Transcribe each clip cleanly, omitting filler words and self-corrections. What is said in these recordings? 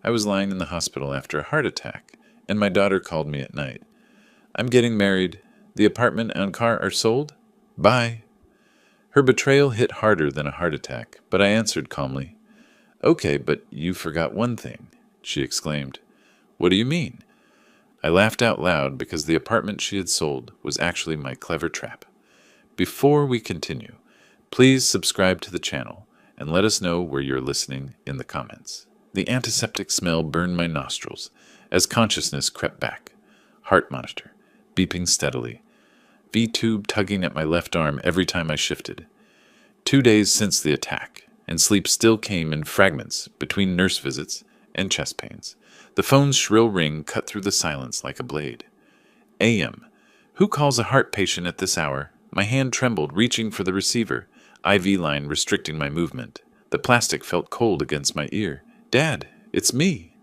I was lying in the hospital after a heart attack, and my daughter called me at night. I'm getting married. The apartment and car are sold. Bye. Her betrayal hit harder than a heart attack, but I answered calmly. Okay, but you forgot one thing, she exclaimed. What do you mean? I laughed out loud because the apartment she had sold was actually my clever trap. Before we continue, please subscribe to the channel and let us know where you're listening in the comments. The antiseptic smell burned my nostrils as consciousness crept back. Heart monitor, beeping steadily. V-tube tugging at my left arm every time I shifted. 2 days since the attack, and sleep still came in fragments between nurse visits and chest pains. The phone's shrill ring cut through the silence like a blade. AM. Who calls a heart patient at this hour? My hand trembled, reaching for the receiver, IV line restricting my movement. The plastic felt cold against my ear. Dad, it's me.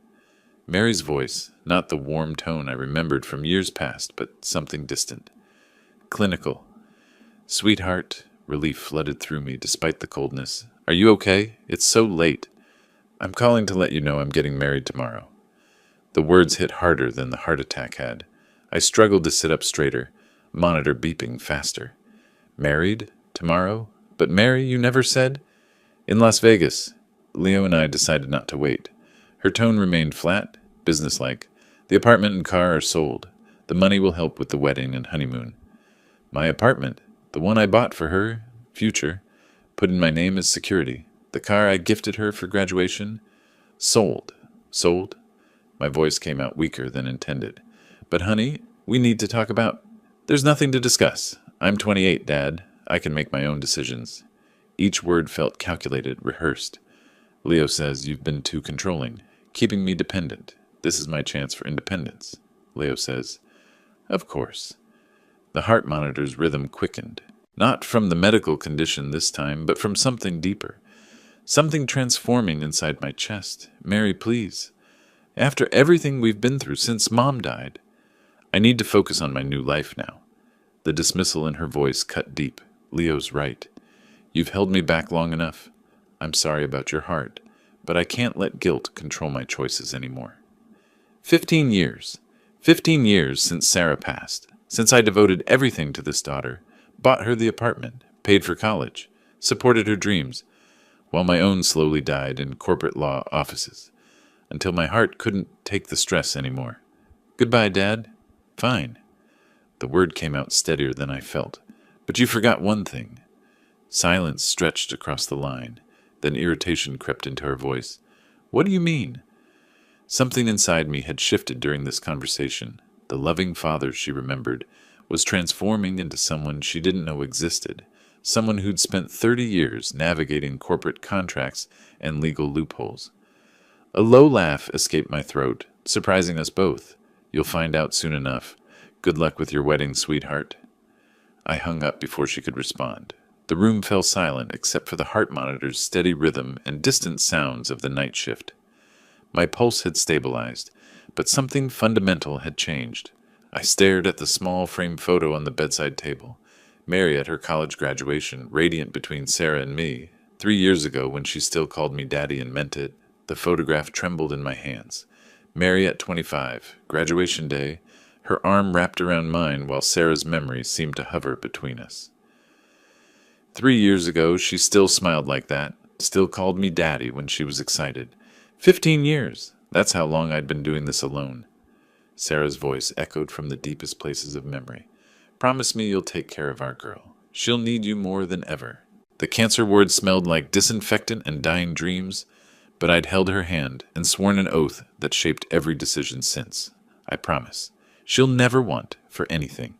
Mary's voice, not the warm tone I remembered from years past, but something distant. Clinical. Sweetheart, relief flooded through me despite the coldness. Are you okay? It's so late. I'm calling to let you know I'm getting married tomorrow. The words hit harder than the heart attack had. I struggled to sit up straighter, monitor beeping faster. Married? Tomorrow? But Mary, you never said? In Las Vegas. Leo and I decided not to wait. Her tone remained flat, businesslike. The apartment and car are sold. The money will help with the wedding and honeymoon. My apartment, the one I bought for her, future, put in my name as security. The car I gifted her for graduation, sold. Sold? My voice came out weaker than intended. But honey, we need to talk about... There's nothing to discuss. I'm 28, Dad. I can make my own decisions. Each word felt calculated, rehearsed. Leo says you've been too controlling, keeping me dependent. This is my chance for independence. Leo says, of course. The heart monitor's rhythm quickened. Not from the medical condition this time, but from something deeper. Something transforming inside my chest. Mary, please. After everything we've been through since Mom died, I need to focus on my new life now. The dismissal in her voice cut deep. Leo's right. You've held me back long enough. I'm sorry about your heart, but I can't let guilt control my choices anymore. 15 years. 15 years since Sarah passed. Since I devoted everything to this daughter, bought her the apartment, paid for college, supported her dreams, while my own slowly died in corporate law offices, until my heart couldn't take the stress anymore. Goodbye, Dad. Fine. The word came out steadier than I felt. But you forgot one thing. Silence stretched across the line, then irritation crept into her voice. What do you mean? Something inside me had shifted during this conversation. The loving father she remembered was transforming into someone she didn't know existed, someone who'd spent 30 years navigating corporate contracts and legal loopholes. A low laugh escaped my throat, surprising us both. You'll find out soon enough. Good luck with your wedding, sweetheart. I hung up before she could respond. The room fell silent except for the heart monitor's steady rhythm and distant sounds of the night shift. My pulse had stabilized, but something fundamental had changed. I stared at the small frame photo on the bedside table. Mary at her college graduation, radiant between Sarah and me. 3 years ago, when she still called me Daddy and meant it, the photograph trembled in my hands. Mary at 25, graduation day, her arm wrapped around mine while Sarah's memory seemed to hover between us. 3 years ago, she still smiled like that, still called me Daddy when she was excited. 15 years! That's how long I'd been doing this alone. Sarah's voice echoed from the deepest places of memory. Promise me you'll take care of our girl. She'll need you more than ever. The cancer ward smelled like disinfectant and dying dreams, but I'd held her hand and sworn an oath that shaped every decision since. I promise. She'll never want for anything.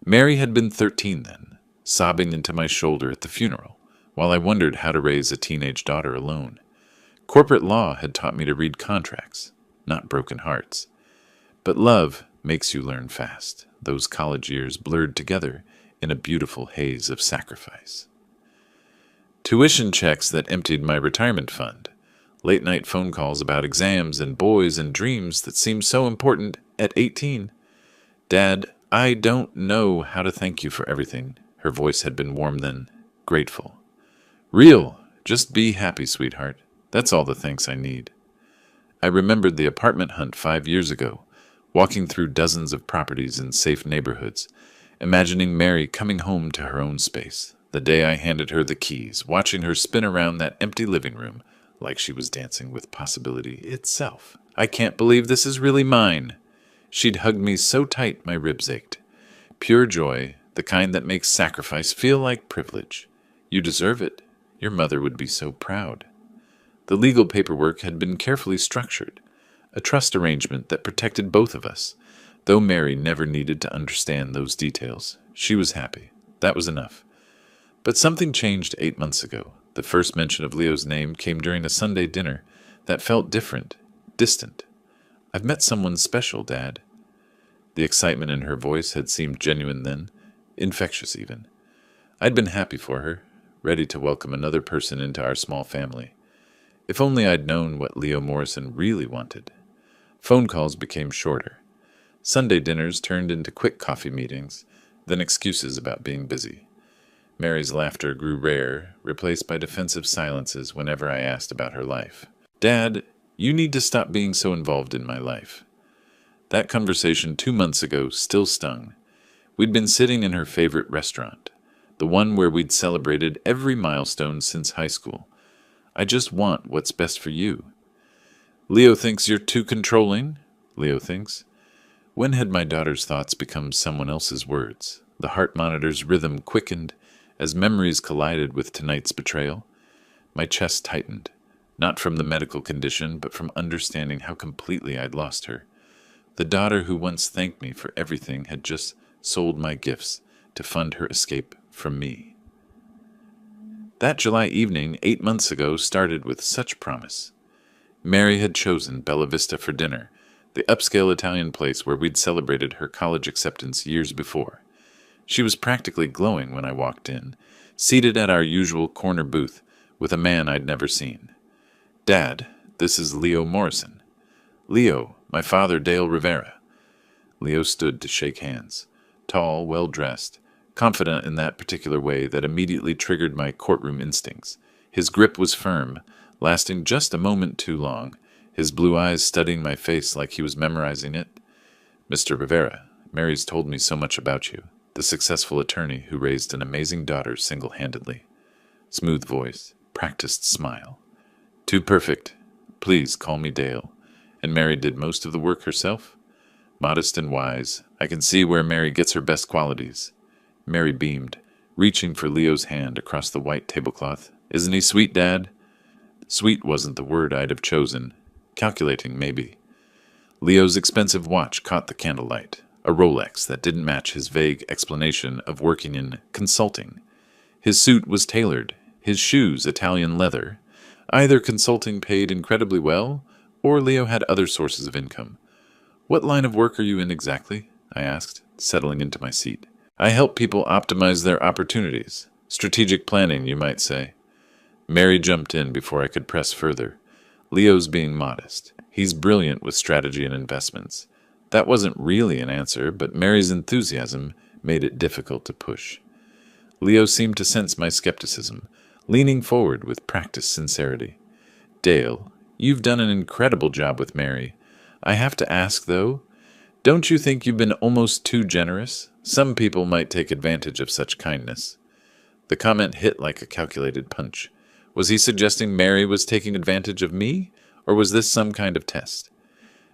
Mary had been 13 then, sobbing into my shoulder at the funeral, while I wondered how to raise a teenage daughter alone. Corporate law had taught me to read contracts, not broken hearts. But love makes you learn fast. Those college years blurred together in a beautiful haze of sacrifice. Tuition checks that emptied my retirement fund. Late-night phone calls about exams and boys and dreams that seemed so important at 18. Dad, I don't know how to thank you for everything. Her voice had been warm then, grateful. Real. Just be happy, sweetheart. That's all the thanks I need. I remembered the apartment hunt 5 years ago, walking through dozens of properties in safe neighborhoods, imagining Mary coming home to her own space. The day I handed her the keys, watching her spin around that empty living room like she was dancing with possibility itself. I can't believe this is really mine. She'd hugged me so tight my ribs ached. Pure joy, the kind that makes sacrifice feel like privilege. You deserve it. Your mother would be so proud. The legal paperwork had been carefully structured, a trust arrangement that protected both of us. Though Mary never needed to understand those details, she was happy. That was enough. But something changed 8 months ago. The first mention of Leo's name came during a Sunday dinner that felt different, distant. "I've met someone special, Dad." The excitement in her voice had seemed genuine then, infectious even. I'd been happy for her, ready to welcome another person into our small family. If only I'd known what Leo Morrison really wanted. Phone calls became shorter. Sunday dinners turned into quick coffee meetings, then excuses about being busy. Mary's laughter grew rare, replaced by defensive silences whenever I asked about her life. "Dad, you need to stop being so involved in my life." That conversation 2 months ago still stung. We'd been sitting in her favorite restaurant, the one where we'd celebrated every milestone since high school. "I just want what's best for you." "Leo thinks you're too controlling," Leo thinks. When had my daughter's thoughts become someone else's words? The heart monitor's rhythm quickened as memories collided with tonight's betrayal. My chest tightened, not from the medical condition, but from understanding how completely I'd lost her. The daughter who once thanked me for everything had just sold my gifts to fund her escape from me. That July evening 8 months ago started with such promise. Mary had chosen Bella Vista for dinner, the upscale Italian place where we'd celebrated her college acceptance years before. She was practically glowing when I walked in, seated at our usual corner booth with a man I'd never seen. "Dad, this is Leo Morrison." "Leo, my father Dale Rivera." Leo stood to shake hands, tall, well-dressed, confident in that particular way that immediately triggered my courtroom instincts. His grip was firm, lasting just a moment too long, his blue eyes studying my face like he was memorizing it. "Mr. Rivera, Mary's told me so much about you, the successful attorney who raised an amazing daughter single-handedly." Smooth voice, practiced smile. "Too perfect. Please call me Dale." "And Mary did most of the work herself?" "Modest and wise. I can see where Mary gets her best qualities." Mary beamed, reaching for Leo's hand across the white tablecloth. "Isn't he sweet, Dad?" Sweet wasn't the word I'd have chosen. Calculating, maybe. Leo's expensive watch caught the candlelight, a Rolex that didn't match his vague explanation of working in consulting. His suit was tailored, his shoes Italian leather. Either consulting paid incredibly well, or Leo had other sources of income. "What line of work are you in exactly?" I asked, settling into my seat. "I help people optimize their opportunities. Strategic planning, you might say." Mary jumped in before I could press further. "Leo's being modest. He's brilliant with strategy and investments." That wasn't really an answer, but Mary's enthusiasm made it difficult to push. Leo seemed to sense my skepticism, leaning forward with practiced sincerity. "Dale, you've done an incredible job with Mary. I have to ask, though, don't you think you've been almost too generous? Some people might take advantage of such kindness." The comment hit like a calculated punch. Was he suggesting Mary was taking advantage of me, or was this some kind of test?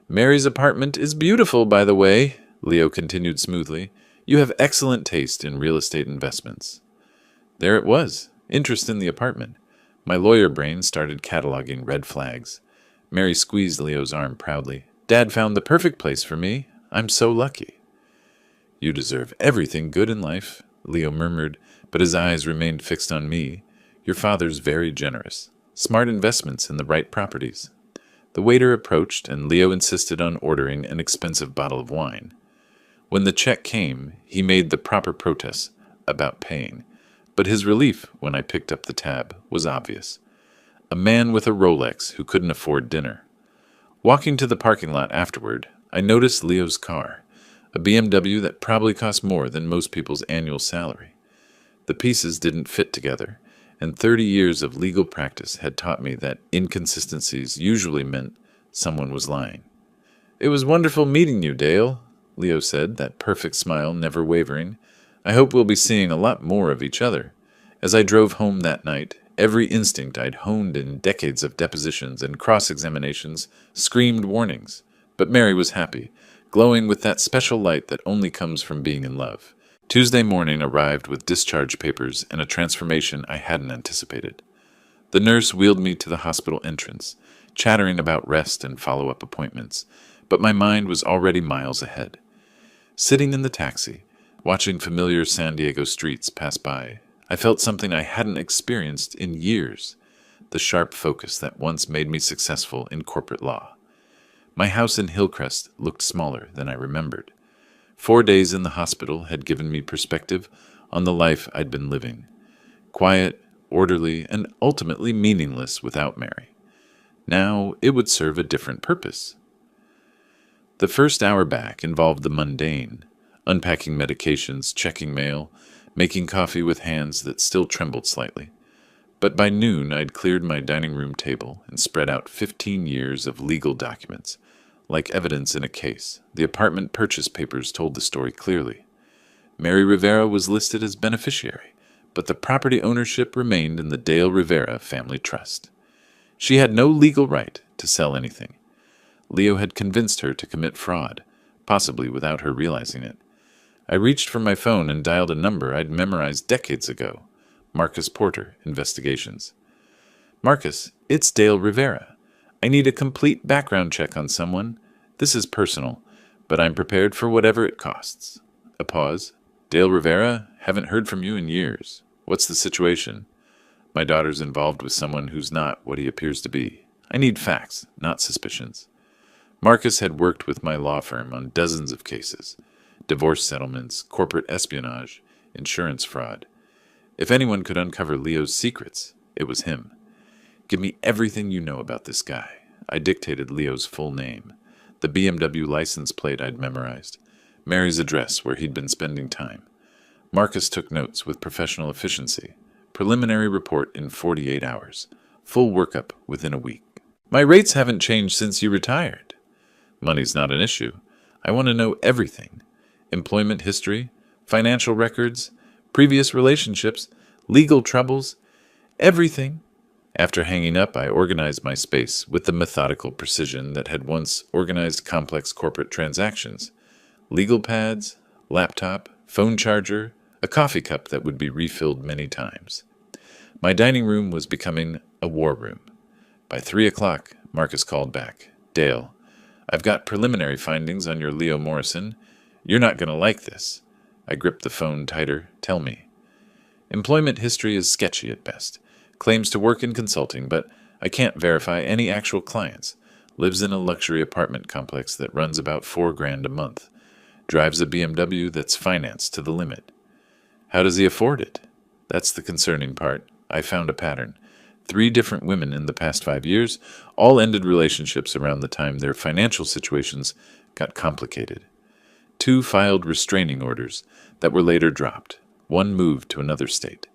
"Mary's apartment is beautiful, by the way," Leo continued smoothly. "You have excellent taste in real estate investments." There it was, interest in the apartment. My lawyer brain started cataloging red flags. Mary squeezed Leo's arm proudly. "Dad found the perfect place for me. I'm so lucky." "You deserve everything good in life," Leo murmured, but his eyes remained fixed on me. "Your father's very generous. Smart investments in the right properties." The waiter approached, and Leo insisted on ordering an expensive bottle of wine. When the check came, he made the proper protest about paying, but his relief when I picked up the tab was obvious. A man with a Rolex who couldn't afford dinner. Walking to the parking lot afterward, I noticed Leo's car, a BMW that probably cost more than most people's annual salary. The pieces didn't fit together, and 30 years of legal practice had taught me that inconsistencies usually meant Someone was lying. "It was wonderful meeting you, Dale," Leo said, that perfect smile never wavering. "I hope we'll be seeing a lot more of each other." As I drove home that night, every instinct I'd honed in decades of depositions and cross-examinations screamed warnings. But Mary was happy, glowing with that special light that only comes from being in love. Tuesday morning arrived with discharge papers and a transformation I hadn't anticipated. The nurse wheeled me to the hospital entrance, chattering about rest and follow-up appointments, but my mind was already miles ahead. Sitting in the taxi, watching familiar San Diego streets pass by, I felt something I hadn't experienced in years, the sharp focus that once made me successful in corporate law. My house in Hillcrest looked smaller than I remembered. 4 days in the hospital had given me perspective on the life I'd been living. Quiet, orderly, and ultimately meaningless without Mary. Now it would serve a different purpose. The first hour back involved the mundane, unpacking medications, checking mail, making coffee with hands that still trembled slightly. But by noon I'd cleared my dining room table and spread out 15 years of legal documents. Like evidence in a case, the apartment purchase papers told the story clearly. Mary Rivera was listed as beneficiary, but the property ownership remained in the Dale Rivera family trust. She had no legal right to sell anything. Leo had convinced her to commit fraud, possibly without her realizing it. I reached for my phone and dialed a number I'd memorized decades ago. Marcus Porter, Investigations. "Marcus, it's Dale Rivera. I need a complete background check on someone. This is personal, but I'm prepared for whatever it costs." A pause. "Dale Rivera? Haven't heard from you in years. What's the situation?" "My daughter's involved with someone who's not what he appears to be. I need facts, not suspicions." Marcus had worked with my law firm on dozens of cases. Divorce settlements, corporate espionage, insurance fraud. If anyone could uncover Leo's secrets, it was him. "Give me everything you know about this guy." I dictated Leo's full name, the BMW license plate I'd memorized, Mary's address where he'd been spending time. Marcus took notes with professional efficiency. Preliminary report in 48 hours. Full workup within a week. "My rates haven't changed since you retired." "Money's not an issue. I want to know everything. Employment history, financial records, previous relationships, legal troubles, everything." After hanging up, I organized my space with the methodical precision that had once organized complex corporate transactions. Legal pads, laptop, phone charger, a coffee cup that would be refilled many times. My dining room was becoming a war room. By 3 o'clock, Marcus called back. "Dale, I've got preliminary findings on your Leo Morrison. You're not going to like this." I gripped the phone tighter. "Tell me." "Employment history is sketchy at best. Claims to work in consulting, but I can't verify any actual clients. Lives in a luxury apartment complex that runs about $4,000 a month. Drives a BMW that's financed to the limit." "How does he afford it?" "That's the concerning part. I found a pattern. 3 different women in the past 5 years, all ended relationships around the time their financial situations got complicated. 2 filed restraining orders that were later dropped. 1 moved to another state."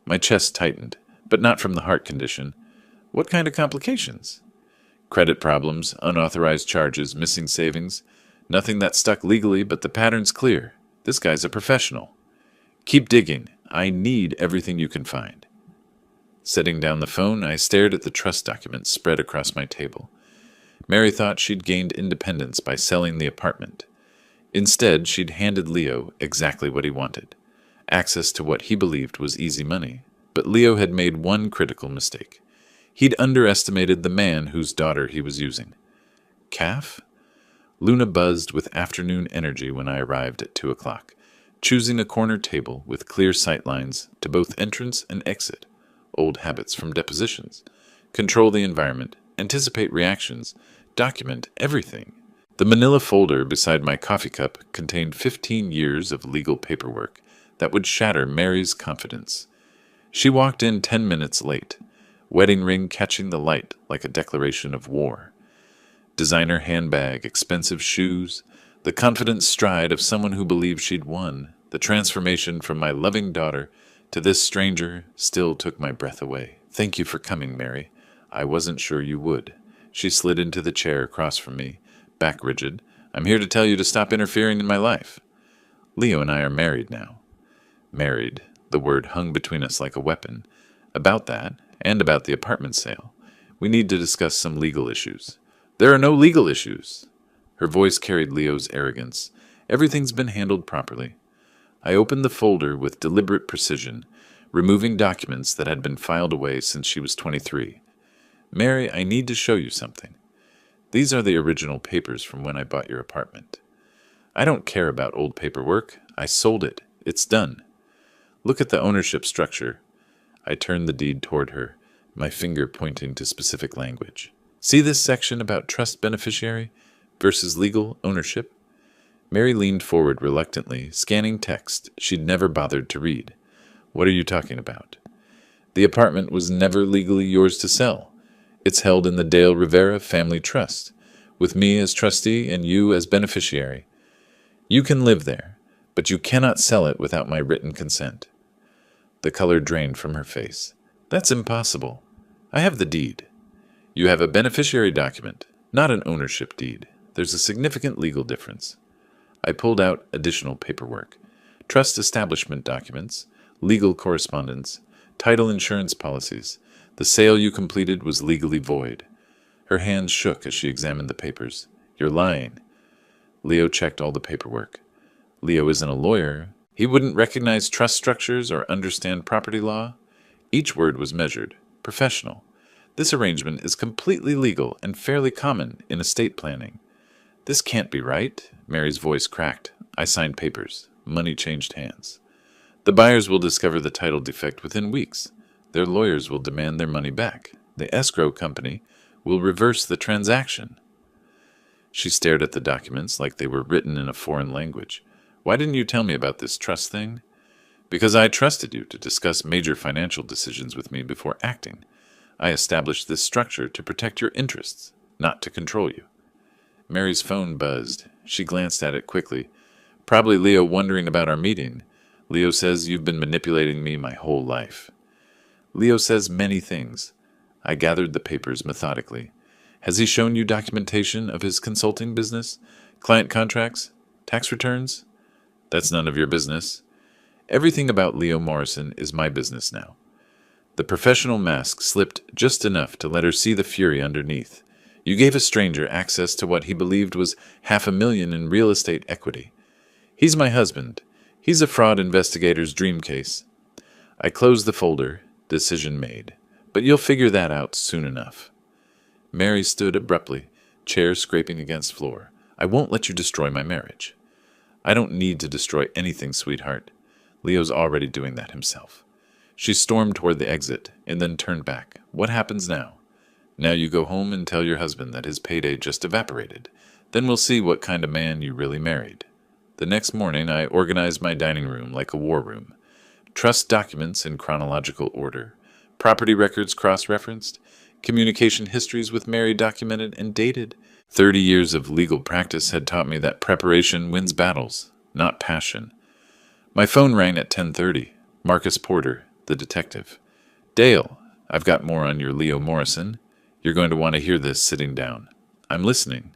My chest tightened, but not from the heart condition. "What kind of complications?" "Credit problems, unauthorized charges, missing savings. Nothing that stuck legally, but the pattern's clear. This guy's a professional." "Keep digging. I need everything you can find." Setting down the phone, I stared at the trust documents spread across my table. Mary thought she'd gained independence by selling the apartment. Instead, she'd handed Leo exactly what he wanted. Access to what he believed was easy money. But Leo had made one critical mistake. He'd underestimated the man whose daughter he was using. Calf? Luna buzzed with afternoon energy when I arrived at 2 o'clock, choosing a corner table with clear sightlines to both entrance and exit. Old habits from depositions. Control the environment, anticipate reactions, document everything. The manila folder beside my coffee cup contained 15 years of legal paperwork that would shatter Mary's confidence. She walked in 10 minutes late, wedding ring catching the light like a declaration of war. Designer handbag, expensive shoes, the confident stride of someone who believed she'd won. The transformation from my loving daughter to this stranger still took my breath away. "Thank you for coming, Mary. I wasn't sure you would." She slid into the chair across from me, back rigid. I'm here to tell you to stop interfering in my life. Leo and I are married now. Married. The word hung between us like a weapon. About that, and about the apartment sale, we need to discuss some legal issues. There are no legal issues. Her voice carried Leo's arrogance. Everything's been handled properly. I opened the folder with deliberate precision, removing documents that had been filed away since she was 23. Mary, I need to show you something. These are the original papers from when I bought your apartment. I don't care about old paperwork. I sold it. It's done. Look at the ownership structure. I turned the deed toward her, my finger pointing to specific language. See this section about trust beneficiary versus legal ownership? Mary leaned forward reluctantly, scanning text she'd never bothered to read. What are you talking about? The apartment was never legally yours to sell. It's held in the Dale Rivera Family Trust, with me as trustee and you as beneficiary. You can live there, but you cannot sell it without my written consent. The color drained from her face. That's impossible. I have the deed. You have a beneficiary document, not an ownership deed. There's a significant legal difference. I pulled out additional paperwork. Trust establishment documents, legal correspondence, title insurance policies. The sale you completed was legally void. Her hands shook as she examined the papers. You're lying. Leo checked all the paperwork. Leo isn't a lawyer. He wouldn't recognize trust structures or understand property law. Each word was measured. Professional. This arrangement is completely legal and fairly common in estate planning. This can't be right. Mary's voice cracked. I signed papers. Money changed hands. The buyers will discover the title defect within weeks. Their lawyers will demand their money back. The escrow company will reverse the transaction. She stared at the documents like they were written in a foreign language. Why didn't you tell me about this trust thing? Because I trusted you to discuss major financial decisions with me before acting. I established this structure to protect your interests, not to control you. Mary's phone buzzed. She glanced at it quickly. Probably Leo wondering about our meeting. Leo says you've been manipulating me my whole life. Leo says many things. I gathered the papers methodically. Has he shown you documentation of his consulting business? Client contracts? Tax returns? That's none of your business. Everything about Leo Morrison is my business now. The professional mask slipped just enough to let her see the fury underneath. You gave a stranger access to what he believed was $500,000 in real estate equity. He's my husband. He's a fraud investigator's dream case. I closed the folder. Decision made. But you'll figure that out soon enough. Mary stood abruptly, chair scraping against floor. I won't let you destroy my marriage. I don't need to destroy anything, sweetheart. Leo's already doing that himself. She stormed toward the exit and then turned back. What happens now? Now you go home and tell your husband that his payday just evaporated. Then we'll see what kind of man you really married. The next morning I organized my dining room like a war room. Trust documents in chronological order. Property records cross-referenced. Communication histories with Mary documented and dated. 30 years of legal practice had taught me that preparation wins battles, not passion. My phone rang at 10:30. Marcus Porter, the detective. Dale, I've got more on your Leo Morrison. You're going to want to hear this sitting down. I'm listening.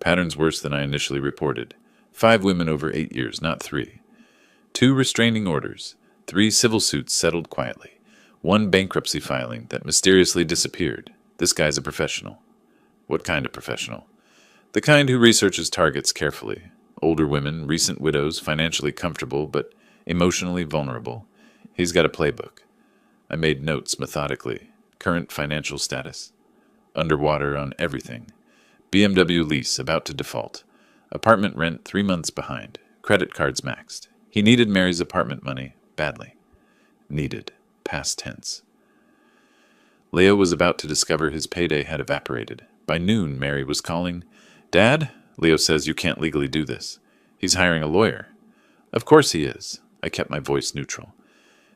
Patterns worse than I initially reported. 5 women over 8 years, not 3. 2 restraining orders. 3 civil suits settled quietly. 1 bankruptcy filing that mysteriously disappeared. This guy's a professional. What kind of professional? The kind who researches targets carefully. Older women, recent widows, financially comfortable but emotionally vulnerable. He's got a playbook. I made notes methodically. Current financial status. Underwater on everything. BMW lease about to default. Apartment rent 3 months behind. Credit cards maxed. He needed Mary's apartment money badly. Needed. Past tense. Leo was about to discover his payday had evaporated. By noon, Mary was calling. Dad, Leo says you can't legally do this. He's hiring a lawyer. Of course he is. I kept my voice neutral.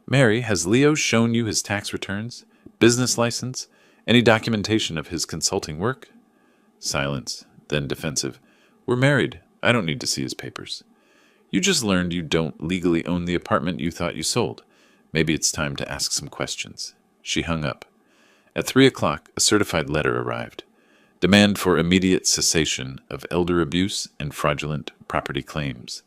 Mary, has Leo shown you his tax returns? Business license? Any documentation of his consulting work? Silence, then defensive. We're married. I don't need to see his papers. You just learned you don't legally own the apartment you thought you sold. Maybe it's time to ask some questions. She hung up. At 3 o'clock, a certified letter arrived. Demand for immediate cessation of elder abuse and fraudulent property claims.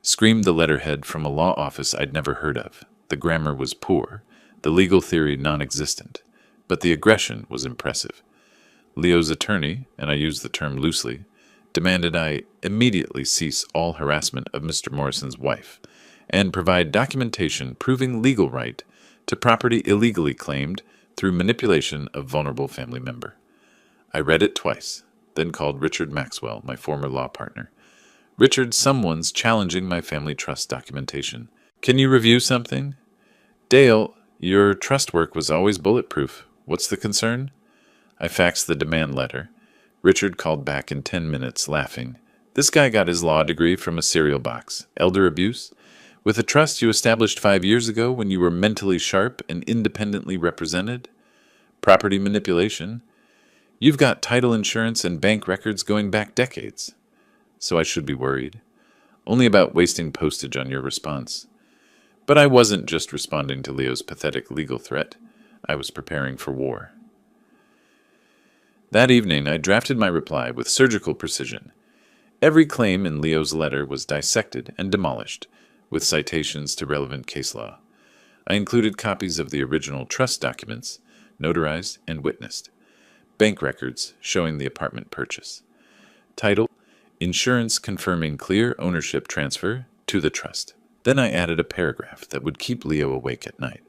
Screamed the letterhead from a law office I'd never heard of. The grammar was poor, the legal theory non-existent, but the aggression was impressive. Leo's attorney, and I use the term loosely, demanded I immediately cease all harassment of Mr. Morrison's wife and provide documentation proving legal right to property illegally claimed through manipulation of vulnerable family member. I read it twice, then called Richard Maxwell, my former law partner. Richard, someone's challenging my family trust documentation. Can you review something? Dale, your trust work was always bulletproof. What's the concern? I faxed the demand letter. Richard called back in 10 minutes, laughing. This guy got his law degree from a cereal box. Elder abuse? With a trust you established 5 years ago when you were mentally sharp and independently represented? Property manipulation? You've got title insurance and bank records going back decades. So I should be worried. Only about wasting postage on your response. But I wasn't just responding to Leo's pathetic legal threat. I was preparing for war. That evening, I drafted my reply with surgical precision. Every claim in Leo's letter was dissected and demolished, with citations to relevant case law. I included copies of the original trust documents, notarized and witnessed. Bank records showing the apartment purchase. Title: Insurance confirming clear ownership transfer to the trust. Then I added a paragraph that would keep Leo awake at night.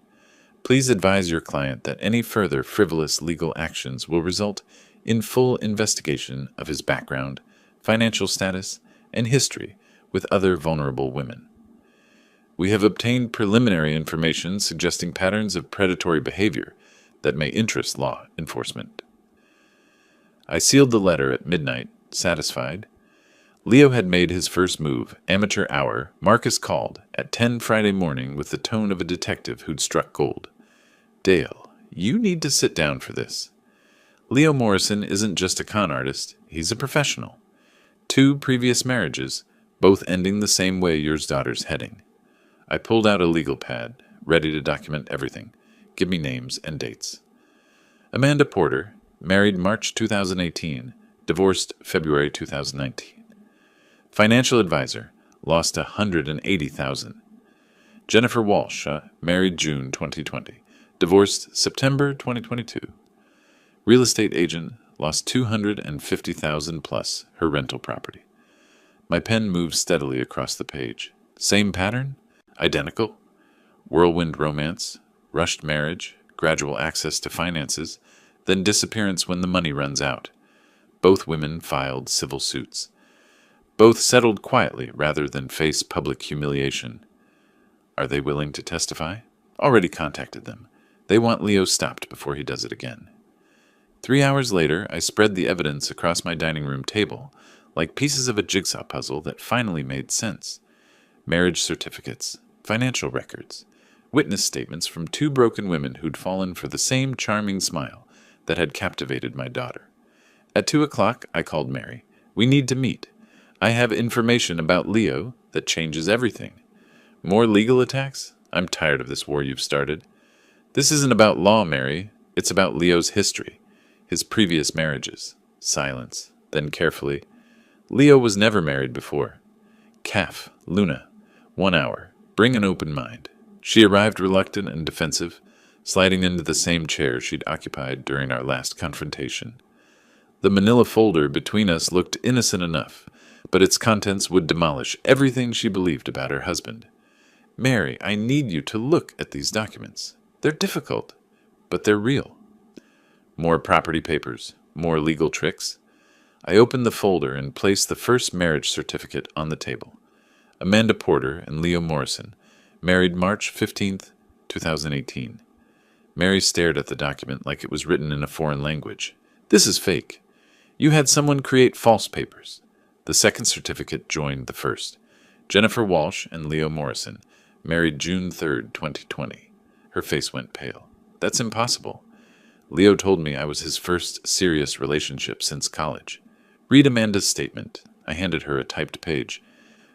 Please advise your client that any further frivolous legal actions will result in full investigation of his background, financial status, and history with other vulnerable women. We have obtained preliminary information suggesting patterns of predatory behavior that may interest law enforcement. I sealed the letter at midnight, satisfied. Leo had made his first move, amateur hour. Marcus called at 10 Friday morning with the tone of a detective who'd struck gold. Dale, you need to sit down for this. Leo Morrison isn't just a con artist, he's a professional. 2 previous marriages, both ending the same way your daughter's heading. I pulled out a legal pad, ready to document everything. Give me names and dates. Amanda Porter, married March 2018, divorced February 2019. Financial advisor, lost $180,000. Jennifer Walsh, married June 2020, divorced September 2022. Real estate agent, lost $250,000 plus her rental property. My pen moved steadily across the page. Same pattern? Identical? Whirlwind romance, rushed marriage, gradual access to finances, then disappearance when the money runs out. Both women filed civil suits. Both settled quietly rather than face public humiliation. Are they willing to testify? Already contacted them. They want Leo stopped before he does it again. 3 hours later, I spread the evidence across my dining room table, like pieces of a jigsaw puzzle that finally made sense. Marriage certificates, financial records, witness statements from 2 broken women who'd fallen for the same charming smile that had captivated my daughter. At 2 o'clock, I called Mary. We need to meet. I have information about Leo that changes everything. More legal attacks? I'm tired of this war you've started. This isn't about law, Mary. It's about Leo's history. His previous marriages. Silence. Then carefully. Leo was never married before. Calf. Luna. 1 hour. Bring an open mind. She arrived reluctant and defensive, sliding into the same chair she'd occupied during our last confrontation. The manila folder between us looked innocent enough, but its contents would demolish everything she believed about her husband. Mary, I need you to look at these documents. They're difficult, but they're real. More property papers, more legal tricks. I opened the folder and placed the first marriage certificate on the table. Amanda Porter and Leo Morrison, married March 15th, 2018. Mary stared at the document like it was written in a foreign language. This is fake. You had someone create false papers. The second certificate joined the first. Jennifer Walsh and Leo Morrison, married June 3rd, 2020. Her face went pale. That's impossible. Leo told me I was his first serious relationship since college. Read Amanda's statement. I handed her a typed page.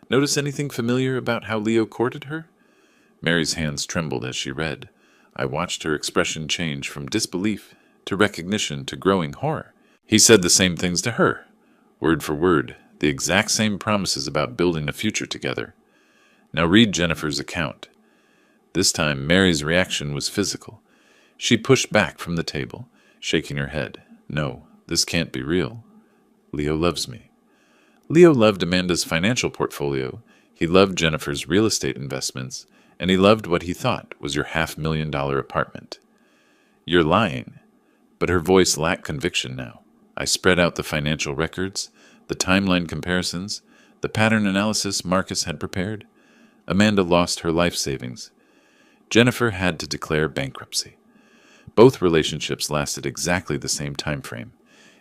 Notice anything familiar about how Leo courted her? Mary's hands trembled as she read. I watched her expression change from disbelief to recognition to growing horror. He said the same things to her, word for word, the exact same promises about building a future together. Now read Jennifer's account. This time, Mary's reaction was physical. She pushed back from the table, shaking her head. No, this can't be real. Leo loves me. Leo loved Amanda's financial portfolio, he loved Jennifer's real estate investments, and he loved what he thought was your $500,000 apartment. You're lying. But her voice lacked conviction now. I spread out the financial records, the timeline comparisons, the pattern analysis Marcus had prepared. Amanda lost her life savings. Jennifer had to declare bankruptcy. Both relationships lasted exactly the same time frame,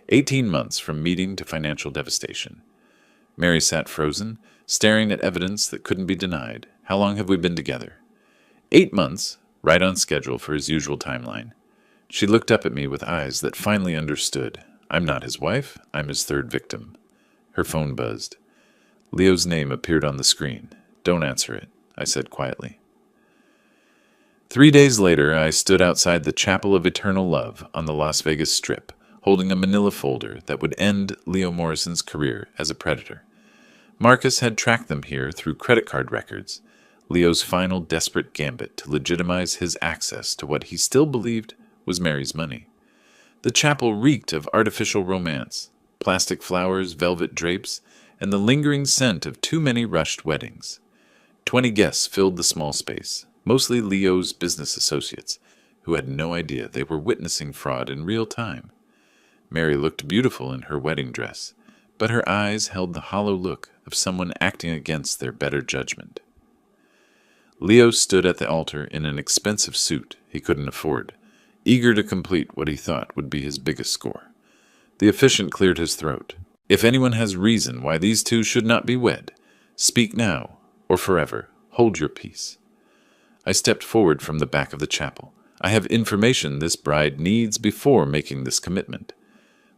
18 months from meeting to financial devastation. Mary sat frozen, staring at evidence that couldn't be denied. How long have we been together? 8 months, right on schedule for his usual timeline. She looked up at me with eyes that finally understood. I'm not his wife, I'm his third victim. Her phone buzzed. Leo's name appeared on the screen. Don't answer it, I said quietly. 3 days later, I stood outside the Chapel of Eternal Love on the Las Vegas Strip, holding a manila folder that would end Leo Morrison's career as a predator. Marcus had tracked them here through credit card records, Leo's final desperate gambit to legitimize his access to what he still believed was Mary's money. The chapel reeked of artificial romance, plastic flowers, velvet drapes, and the lingering scent of too many rushed weddings. 20 guests filled the small space, mostly Leo's business associates, who had no idea they were witnessing fraud in real time. Mary looked beautiful in her wedding dress, but her eyes held the hollow look of someone acting against their better judgment. Leo stood at the altar in an expensive suit he couldn't afford, eager to complete what he thought would be his biggest score. The officiant cleared his throat. If anyone has reason why these two should not be wed, speak now, or forever. Hold your peace. I stepped forward from the back of the chapel. I have information this bride needs before making this commitment.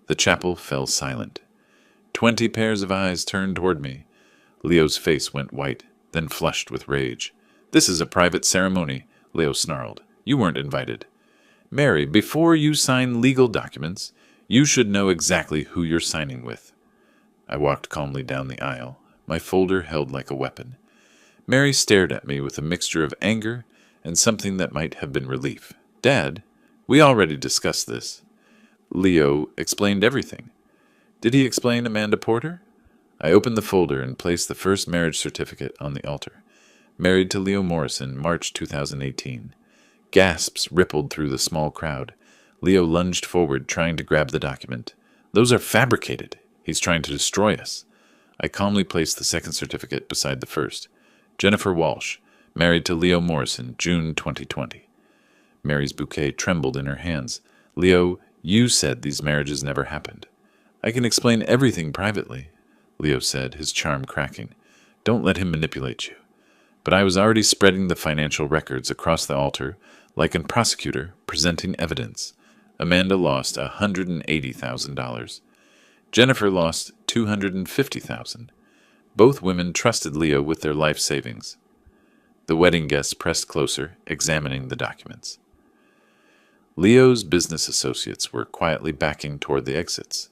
The chapel fell silent. 20 pairs of eyes turned toward me. Leo's face went white, then flushed with rage. This is a private ceremony, Leo snarled. You weren't invited. Mary, before you sign legal documents, you should know exactly who you're signing with. I walked calmly down the aisle, my folder held like a weapon. Mary stared at me with a mixture of anger and something that might have been relief. Dad, we already discussed this. Leo explained everything. Did he explain Amanda Porter? I opened the folder and placed the first marriage certificate on the altar. Married to Leo Morrison, March 2018. Gasps rippled through the small crowd. Leo lunged forward, trying to grab the document. Those are fabricated. He's trying to destroy us. I calmly placed the second certificate beside the first. Jennifer Walsh, married to Leo Morrison, June 2020. Mary's bouquet trembled in her hands. Leo, you said these marriages never happened. I can explain everything privately, Leo said, his charm cracking. Don't let him manipulate you. But I was already spreading the financial records across the altar, like a prosecutor presenting evidence. Amanda lost $180,000. Jennifer lost $250,000. Both women trusted Leo with their life savings. The wedding guests pressed closer, examining the documents. Leo's business associates were quietly backing toward the exits.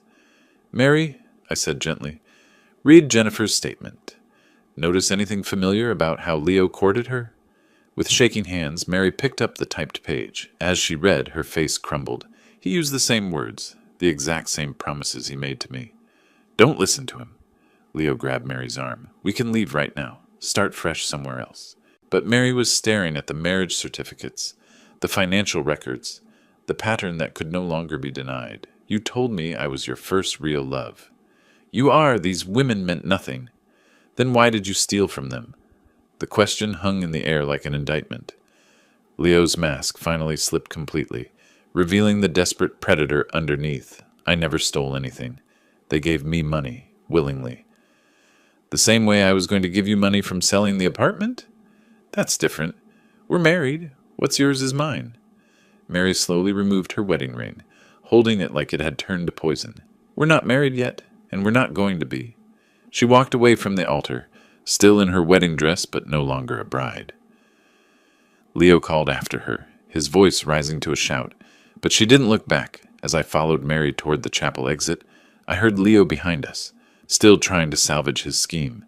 Mary, I said gently, read Jennifer's statement. Notice anything familiar about how Leo courted her? With shaking hands, Mary picked up the typed page. As she read, her face crumbled. He used the same words, the exact same promises he made to me. Don't listen to him. Leo grabbed Mary's arm. We can leave right now. Start fresh somewhere else. But Mary was staring at the marriage certificates, the financial records, the pattern that could no longer be denied. You told me I was your first real love. You are. These women meant nothing. Then why did you steal from them? The question hung in the air like an indictment. Leo's mask finally slipped completely, revealing the desperate predator underneath. I never stole anything. They gave me money, willingly. The same way I was going to give you money from selling the apartment? That's different. We're married. What's yours is mine. Mary slowly removed her wedding ring, holding it like it had turned to poison. We're not married yet, and we're not going to be. She walked away from the altar, still in her wedding dress but no longer a bride. Leo called after her, his voice rising to a shout, but she didn't look back. As I followed Mary toward the chapel exit, I heard Leo behind us, still trying to salvage his scheme.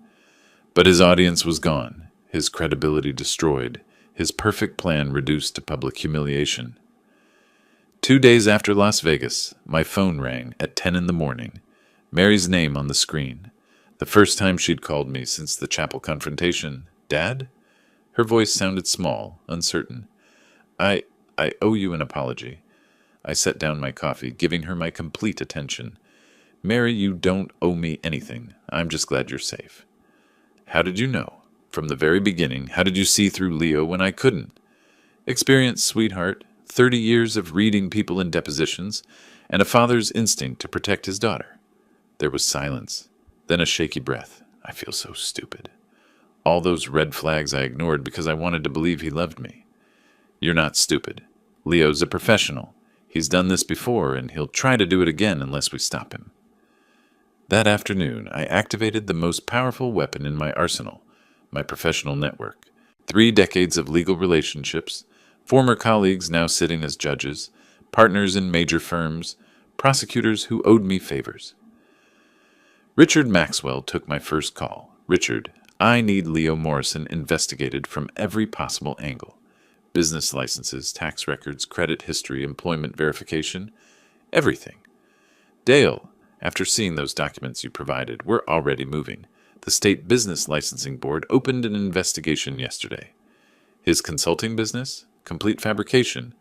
But his audience was gone, his credibility destroyed, his perfect plan reduced to public humiliation. 2 days after Las Vegas, my phone rang at 10 in the morning. Mary's name on the screen. The first time she'd called me since the chapel confrontation. Dad? Her voice sounded small, uncertain. I owe you an apology. I set down my coffee, giving her my complete attention. Mary, you don't owe me anything. I'm just glad you're safe. How did you know? From the very beginning, how did you see through Leo when I couldn't? Experience, sweetheart. 30 years of reading people in depositions, and a father's instinct to protect his daughter. There was silence, then a shaky breath. I feel so stupid. All those red flags I ignored because I wanted to believe he loved me. You're not stupid. Leo's a professional. He's done this before, and he'll try to do it again unless we stop him. That afternoon, I activated the most powerful weapon in my arsenal, my professional network. 3 decades of legal relationships, former colleagues now sitting as judges, partners in major firms, prosecutors who owed me favors. Richard Maxwell took my first call. Richard, I need Leo Morrison investigated from every possible angle. Business licenses, tax records, credit history, employment verification, everything. Dale, after seeing those documents you provided, we're already moving. The State Business Licensing Board opened an investigation yesterday. His consulting business? Complete fabrication.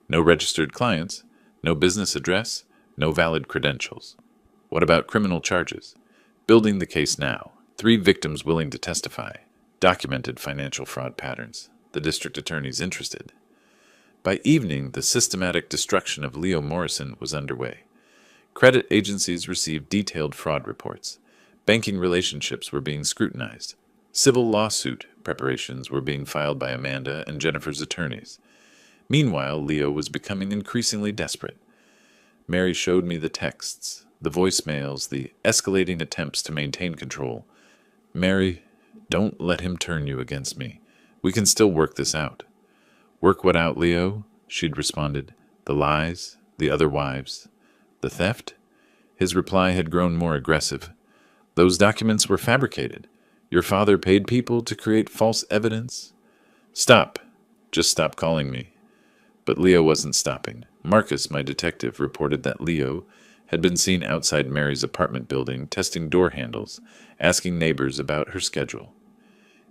No registered clients. No business address. No valid credentials. What about criminal charges? Building the case now. 3 victims willing to testify. Documented financial fraud patterns. The district attorney's interested. By evening, the systematic destruction of Leo Morrison was underway. Credit agencies received detailed fraud reports. Banking relationships were being scrutinized. Civil lawsuit preparations were being filed by Amanda and Jennifer's attorneys. Meanwhile, Leo was becoming increasingly desperate. Mary showed me the texts, the voicemails, the escalating attempts to maintain control. Mary, don't let him turn you against me. We can still work this out. Work what out, Leo? She'd responded. The lies, the other wives, the theft? His reply had grown more aggressive. Those documents were fabricated. Your father paid people to create false evidence. Stop. Just stop calling me. But Leo wasn't stopping. Marcus, my detective, reported that Leo had been seen outside Mary's apartment building, testing door handles, asking neighbors about her schedule.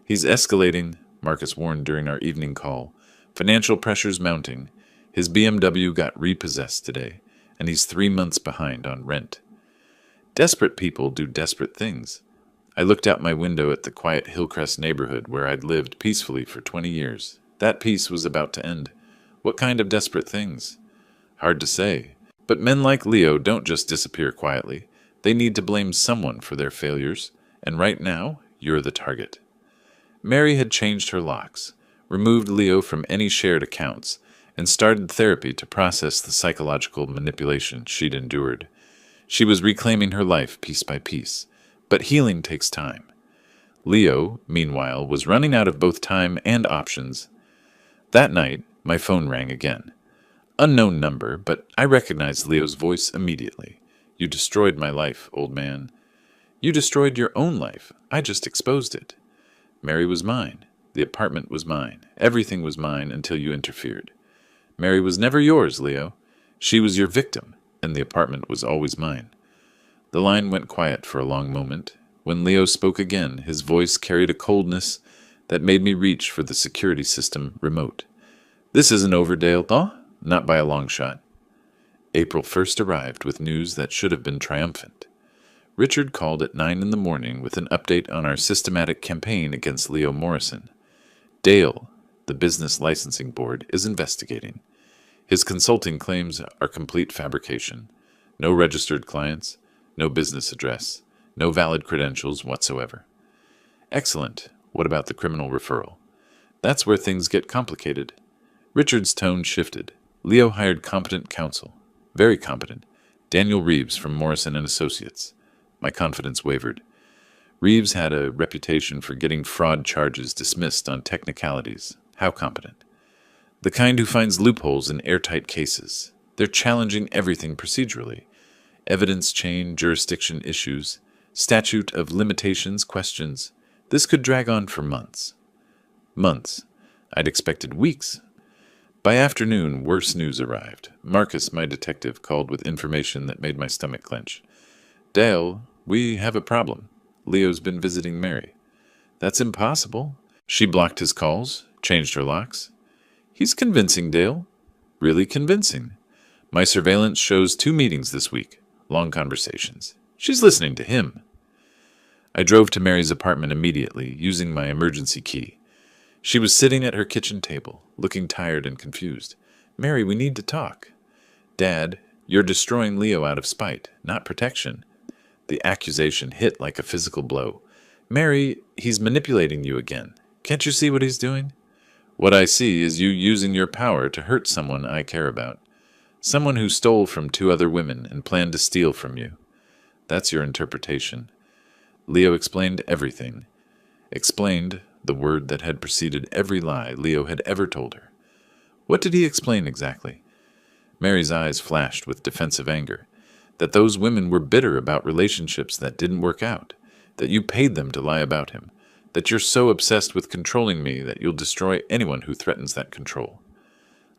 He's escalating, Marcus warned during our evening call. Financial pressures mounting. His BMW got repossessed today, and he's 3 months behind on rent. Desperate people do desperate things. I looked out my window at the quiet Hillcrest neighborhood where I'd lived peacefully for 20 years. That peace was about to end. What kind of desperate things? Hard to say. But men like Leo don't just disappear quietly. They need to blame someone for their failures, and right now, you're the target. Mary had changed her locks, removed Leo from any shared accounts, and started therapy to process the psychological manipulation she'd endured. She was reclaiming her life piece by piece, but healing takes time. Leo, meanwhile, was running out of both time and options. That night, my phone rang again. Unknown number, but I recognized Leo's voice immediately. You destroyed my life, old man. You destroyed your own life. I just exposed it. Mary was mine. The apartment was mine. Everything was mine until you interfered. Mary was never yours, Leo. She was your victim, and the apartment was always mine. The line went quiet for a long moment. When Leo spoke again, his voice carried a coldness that made me reach for the security system remote. This isn't over, Dale, though? Not by a long shot. April 1st arrived with news that should have been triumphant. Richard called at 9 in the morning with an update on our systematic campaign against Leo Morrison. Dale, the Business Licensing Board, is investigating. His consulting claims are complete fabrication. No registered clients, no business address, no valid credentials whatsoever. Excellent. What about the criminal referral? That's where things get complicated. Richard's tone shifted. Leo hired competent counsel. Very competent. Daniel Reeves from Morrison & Associates. My confidence wavered. Reeves had a reputation for getting fraud charges dismissed on technicalities. How competent? The kind who finds loopholes in airtight cases. They're challenging everything procedurally. Evidence chain, jurisdiction issues, statute of limitations questions. This could drag on for months. Months. I'd expected weeks. By afternoon, worse news arrived. Marcus, my detective, called with information that made my stomach clench. Dale, we have a problem. Leo's been visiting Mary. That's impossible. She blocked his calls, changed her locks. He's convincing, Dale. Really convincing. My surveillance shows 2 meetings this week. Long conversations. She's listening to him. I drove to Mary's apartment immediately, using my emergency key. She was sitting at her kitchen table, looking tired and confused. Mary, we need to talk. Dad, you're destroying Leo out of spite, not protection. The accusation hit like a physical blow. Mary, he's manipulating you again. Can't you see what he's doing? What I see is you using your power to hurt someone I care about. Someone who stole from 2 other women and planned to steal from you. That's your interpretation. Leo explained everything. Explained the word that had preceded every lie Leo had ever told her. What did he explain exactly? Mary's eyes flashed with defensive anger. That those women were bitter about relationships that didn't work out. That you paid them to lie about him. That you're so obsessed with controlling me that you'll destroy anyone who threatens that control.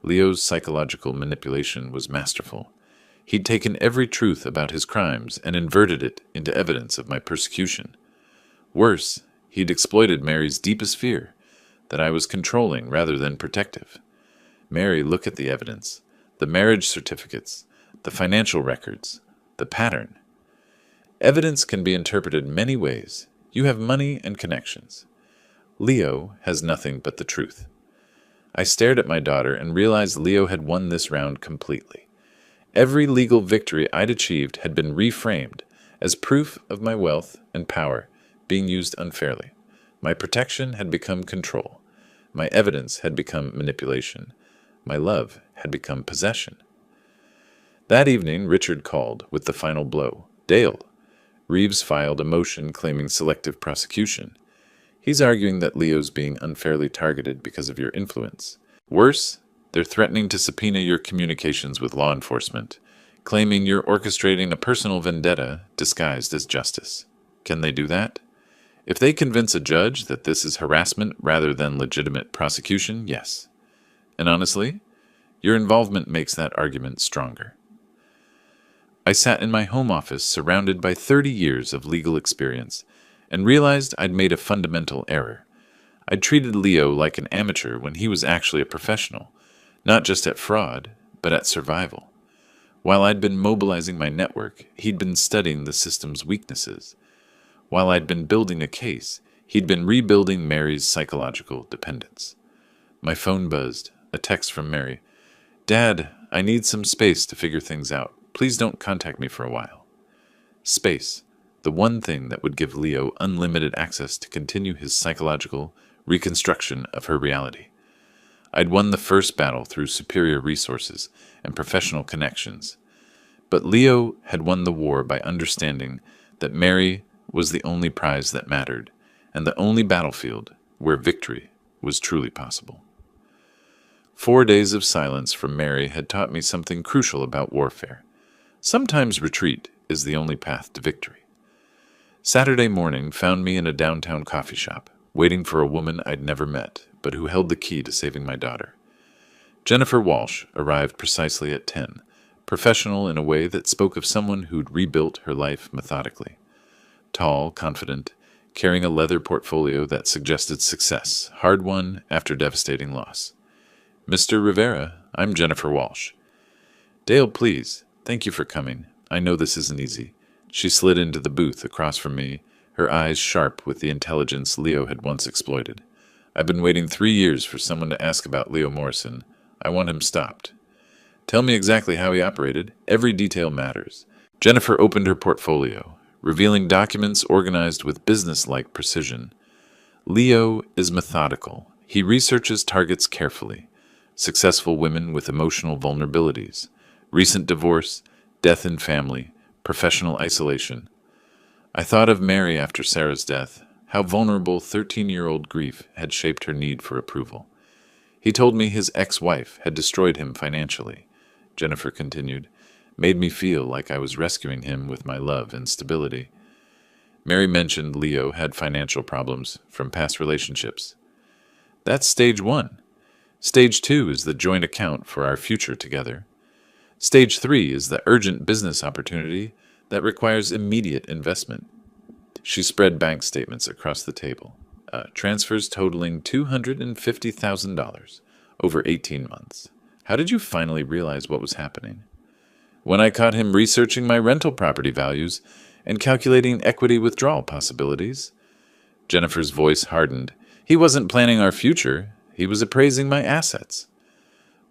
Leo's psychological manipulation was masterful. He'd taken every truth about his crimes and inverted it into evidence of my persecution. Worse, he'd exploited Mary's deepest fear, that I was controlling rather than protective. Mary, look at the evidence, the marriage certificates, the financial records, the pattern. Evidence can be interpreted many ways. You have money and connections. Leo has nothing but the truth. I stared at my daughter and realized Leo had won this round completely. Every legal victory I'd achieved had been reframed as proof of my wealth and power being used unfairly. My protection had become control. My evidence had become manipulation. My love had become possession. That evening, Richard called with the final blow. Dale. Reeves filed a motion claiming selective prosecution. He's arguing that Leo's being unfairly targeted because of your influence. Worse, they're threatening to subpoena your communications with law enforcement, claiming you're orchestrating a personal vendetta disguised as justice. Can they do that? If they convince a judge that this is harassment rather than legitimate prosecution, yes. And honestly, your involvement makes that argument stronger. I sat in my home office surrounded by 30 years of legal experience and realized I'd made a fundamental error. I'd treated Leo like an amateur when he was actually a professional, not just at fraud, but at survival. While I'd been mobilizing my network, he'd been studying the system's weaknesses. While I'd been building a case, he'd been rebuilding Mary's psychological dependence. My phone buzzed, a text from Mary. Dad, I need some space to figure things out. Please don't contact me for a while. Space, the one thing that would give Leo unlimited access to continue his psychological reconstruction of her reality. I'd won the first battle through superior resources and professional connections. But Leo had won the war by understanding that Mary was the only prize that mattered, and the only battlefield where victory was truly possible. 4 days of silence from Mary had taught me something crucial about warfare. Sometimes retreat is the only path to victory. Saturday morning found me in a downtown coffee shop, waiting for a woman I'd never met, but who held the key to saving my daughter. Jennifer Walsh arrived precisely at 10, professional in a way that spoke of someone who'd rebuilt her life methodically. Tall, confident, carrying a leather portfolio that suggested success, hard-won after devastating loss. Mr. Rivera, I'm Jennifer Walsh. Dale, please. Thank you for coming. I know this isn't easy. She slid into the booth across from me, her eyes sharp with the intelligence Leo had once exploited. I've been waiting 3 years for someone to ask about Leo Morrison. I want him stopped. Tell me exactly how he operated. Every detail matters. Jennifer opened her portfolio, revealing documents organized with business-like precision. Leo is methodical. He researches targets carefully. Successful women with emotional vulnerabilities. Recent divorce, death in family, professional isolation. I thought of Mary after Sarah's death, how vulnerable 13-year-old grief had shaped her need for approval. He told me his ex-wife had destroyed him financially. Jennifer continued, made me feel like I was rescuing him with my love and stability. Mary mentioned Leo had financial problems from past relationships. That's stage 1. Stage 2 is the joint account for our future together. Stage 3 is the urgent business opportunity that requires immediate investment. She spread bank statements across the table, transfers totaling $250,000 over 18 months. How did you finally realize what was happening? When I caught him researching my rental property values and calculating equity withdrawal possibilities. Jennifer's voice hardened. He wasn't planning our future. He was appraising my assets.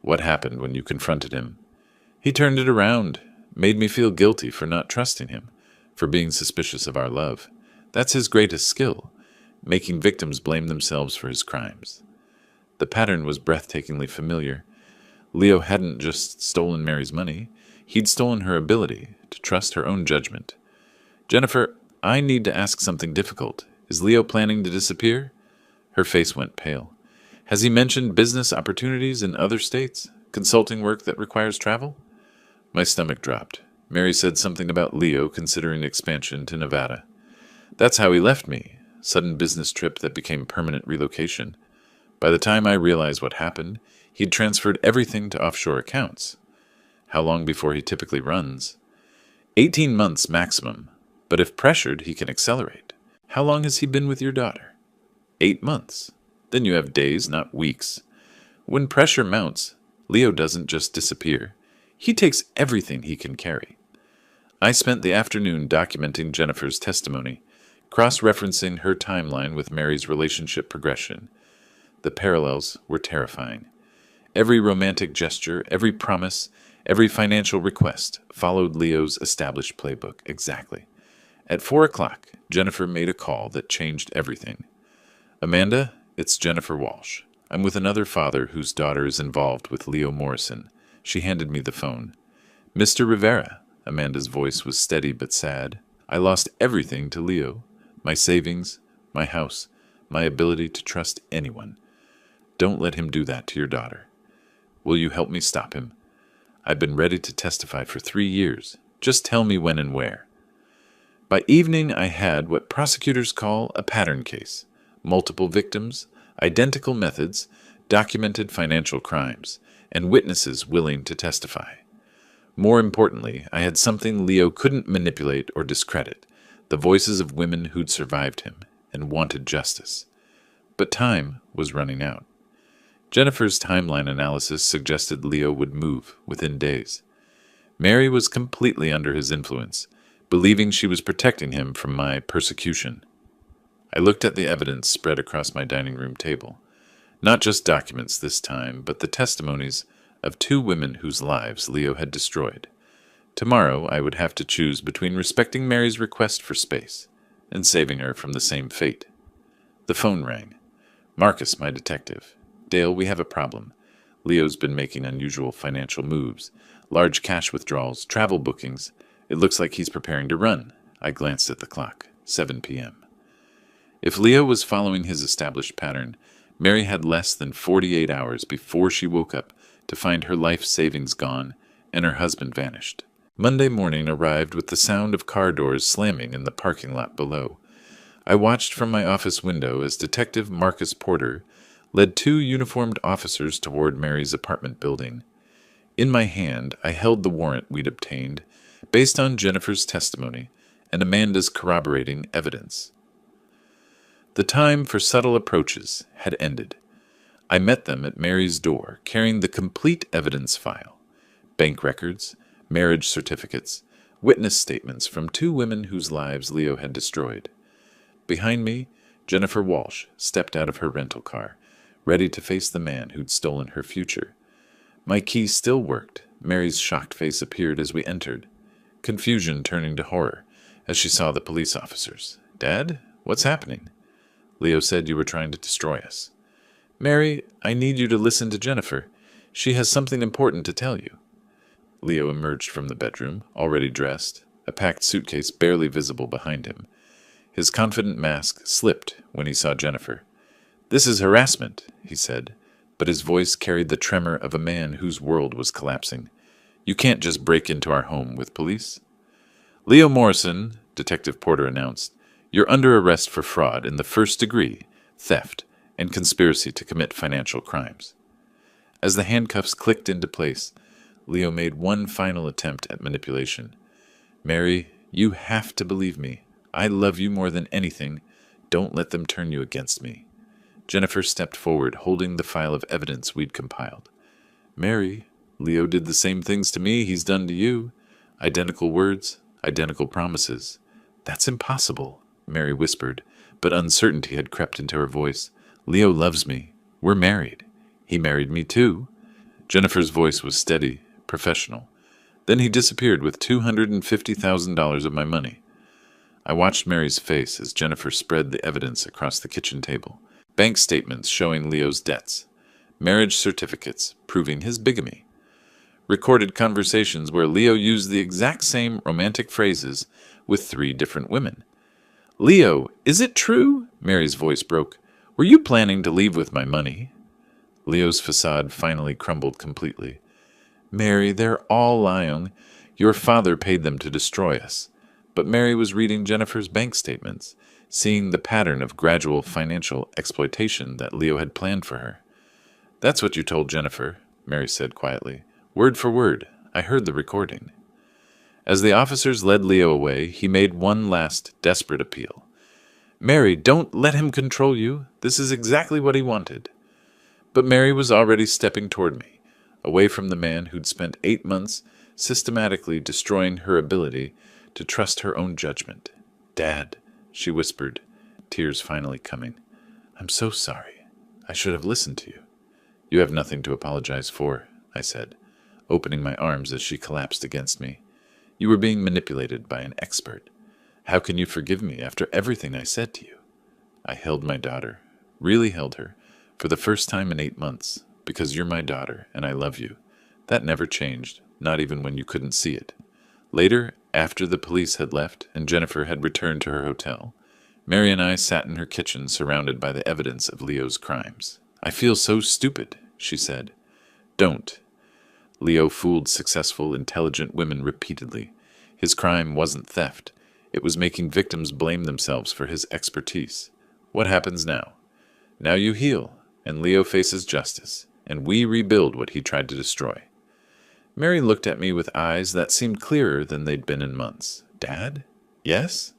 What happened when you confronted him? He turned it around, made me feel guilty for not trusting him, for being suspicious of our love. That's his greatest skill, making victims blame themselves for his crimes. The pattern was breathtakingly familiar. Leo hadn't just stolen Mary's money. He'd stolen her ability to trust her own judgment. Jennifer, I need to ask something difficult. Is Leo planning to disappear? Her face went pale. Has he mentioned business opportunities in other states? Consulting work that requires travel? My stomach dropped. Mary said something about Leo considering expansion to Nevada. That's how he left me. Sudden business trip that became permanent relocation. By the time I realized what happened, he'd transferred everything to offshore accounts. How long before he typically runs? 18 months maximum, but if pressured, he can accelerate. How long has he been with your daughter? 8 months. Then you have days, not weeks. When pressure mounts, Leo doesn't just disappear. He takes everything he can carry. I spent the afternoon documenting Jennifer's testimony, cross-referencing her timeline with Mary's relationship progression. The parallels were terrifying. Every romantic gesture, every promise, every financial request followed Leo's established playbook exactly. At 4 o'clock, Jennifer made a call that changed everything. Amanda, it's Jennifer Walsh. I'm with another father whose daughter is involved with Leo Morrison. She handed me the phone. Mr. Rivera, Amanda's voice was steady but sad. I lost everything to Leo. My savings, my house, my ability to trust anyone. Don't let him do that to your daughter. Will you help me stop him? I've been ready to testify for 3 years. Just tell me when and where. By evening, I had what prosecutors call a pattern case. Multiple victims, identical methods, documented financial crimes, and witnesses willing to testify. More importantly, I had something Leo couldn't manipulate or discredit, the voices of women who'd survived him and wanted justice. But time was running out. Jennifer's timeline analysis suggested Leo would move within days. Mary was completely under his influence, believing she was protecting him from my persecution. I looked at the evidence spread across my dining room table. Not just documents this time, but the testimonies of 2 women whose lives Leo had destroyed. Tomorrow I would have to choose between respecting Mary's request for space and saving her from the same fate. The phone rang. Marcus, my detective. Dale, we have a problem. Leo's been making unusual financial moves, large cash withdrawals, travel bookings. It looks like he's preparing to run. I glanced at the clock. 7 p.m. If Leo was following his established pattern, Mary had less than 48 hours before she woke up to find her life savings gone and her husband vanished. Monday morning arrived with the sound of car doors slamming in the parking lot below. I watched from my office window as Detective Marcus Porter led 2 uniformed officers toward Mary's apartment building. In my hand, I held the warrant we'd obtained based on Jennifer's testimony and Amanda's corroborating evidence. The time for subtle approaches had ended. I met them at Mary's door, carrying the complete evidence file, bank records, marriage certificates, witness statements from 2 women whose lives Leo had destroyed. Behind me, Jennifer Walsh stepped out of her rental car, ready to face the man who'd stolen her future. My key still worked. Mary's shocked face appeared as we entered, confusion turning to horror as she saw the police officers. Dad, what's happening? Leo said you were trying to destroy us. Mary, I need you to listen to Jennifer. She has something important to tell you. Leo emerged from the bedroom, already dressed, a packed suitcase barely visible behind him. His confident mask slipped when he saw Jennifer. This is harassment, he said, but his voice carried the tremor of a man whose world was collapsing. You can't just break into our home with police. Leo Morrison, Detective Porter announced, you're under arrest for fraud in the first degree, theft, and conspiracy to commit financial crimes. As the handcuffs clicked into place, Leo made one final attempt at manipulation. Mary, you have to believe me. I love you more than anything. Don't let them turn you against me. Jennifer stepped forward, holding the file of evidence we'd compiled. Mary, Leo did the same things to me he's done to you. Identical words, identical promises. That's impossible, Mary whispered, but uncertainty had crept into her voice. Leo loves me. We're married. He married me too. Jennifer's voice was steady, professional. Then he disappeared with $250,000 of my money. I watched Mary's face as Jennifer spread the evidence across the kitchen table. Bank statements showing Leo's debts. Marriage certificates proving his bigamy. Recorded conversations where Leo used the exact same romantic phrases with 3 different women. Leo, is it true? Mary's voice broke. Were you planning to leave with my money? Leo's facade finally crumbled completely. Mary, they're all lying. Your father paid them to destroy us. But Mary was reading Jennifer's bank statements, seeing the pattern of gradual financial exploitation that Leo had planned for her. That's what you told Jennifer, Mary said quietly. Word for word. I heard the recording. As the officers led Leo away, he made one last desperate appeal. Mary, don't let him control you. This is exactly what he wanted. But Mary was already stepping toward me, away from the man who'd spent 8 months systematically destroying her ability to trust her own judgment. Dad, she whispered, tears finally coming. I'm so sorry. I should have listened to you. You have nothing to apologize for, I said, opening my arms as she collapsed against me. You were being manipulated by an expert. How can you forgive me after everything I said to you? I held my daughter, really held her, for the first time in 8 months, because you're my daughter and I love you. That never changed, not even when you couldn't see it. Later, after the police had left and Jennifer had returned to her hotel, Mary and I sat in her kitchen surrounded by the evidence of Leo's crimes. I feel so stupid, she said. Don't. Leo fooled successful, intelligent women repeatedly. His crime wasn't theft. It was making victims blame themselves for his expertise. What happens now? Now you heal, and Leo faces justice, and we rebuild what he tried to destroy. Mary looked at me with eyes that seemed clearer than they'd been in months. Dad? Yes?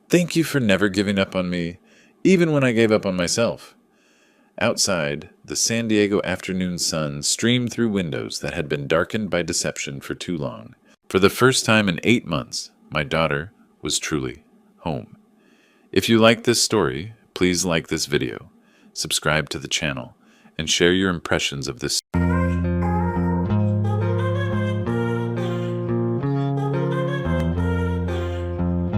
Thank you for never giving up on me, even when I gave up on myself. Outside, the San Diego afternoon sun streamed through windows that had been darkened by deception for too long. For the first time in 8 months, my daughter was truly home. If you like this story, please like this video, subscribe to the channel, and share your impressions of this.